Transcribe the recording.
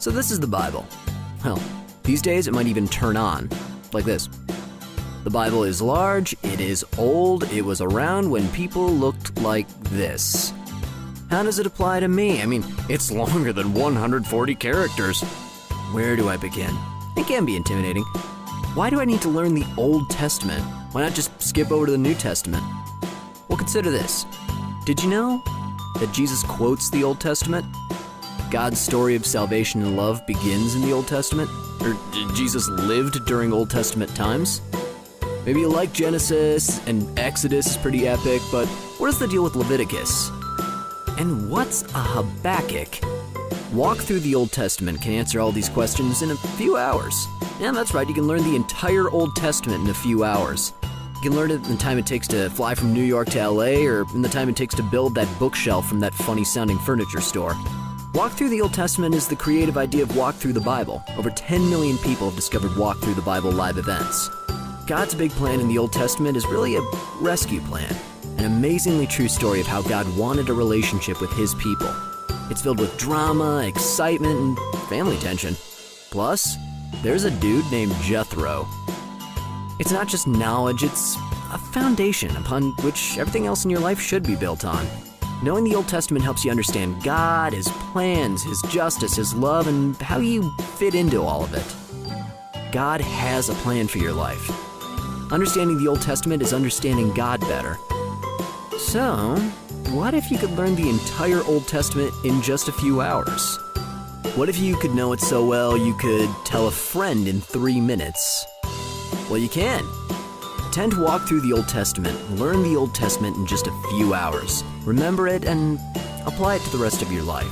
So this is the Bible. Well, these days it might even turn on, like this. The Bible is large, it is old, it was around when people looked like this. How does it apply to me? I mean, it's longer than 140 characters. Where do I begin? It can be intimidating. Why do I need to learn the Old Testament? Why not just skip over to the New Testament? Well, consider this. Did you know that Jesus quotes the Old Testament? God's story of salvation and love begins in the Old Testament? Or Jesus lived during Old Testament times? Maybe you like Genesis and Exodus is pretty epic, but what is the deal with Leviticus? And what's a Habakkuk? Walk through the Old Testament can answer all these questions in a few hours. Yeah, that's right, you can learn the entire Old Testament in a few hours. You can learn it in the time it takes to fly from New York to LA, or in the time it takes to build that bookshelf from that funny-sounding furniture store. Walk Through the Old Testament is the creative idea of Walk Through the Bible. Over 10 million people have discovered Walk Through the Bible live events. God's big plan in the Old Testament is really a rescue plan, an amazingly true story of how God wanted a relationship with his people. It's filled with drama, excitement, and family tension. Plus, there's a dude named Jethro. It's not just knowledge, it's a foundation upon which everything else in your life should be built on. Knowing the Old Testament helps you understand God, his plans, his justice, his love, and how you fit into all of it. God has a plan for your life. Understanding the Old Testament is understanding God better. So, what if you could learn the entire Old Testament in just a few hours? What if you could know it so well you could tell a friend in 3 minutes? Well, you can. Tend to walk through the Old Testament, learn the Old Testament in just a few hours. Remember it and apply it to the rest of your life.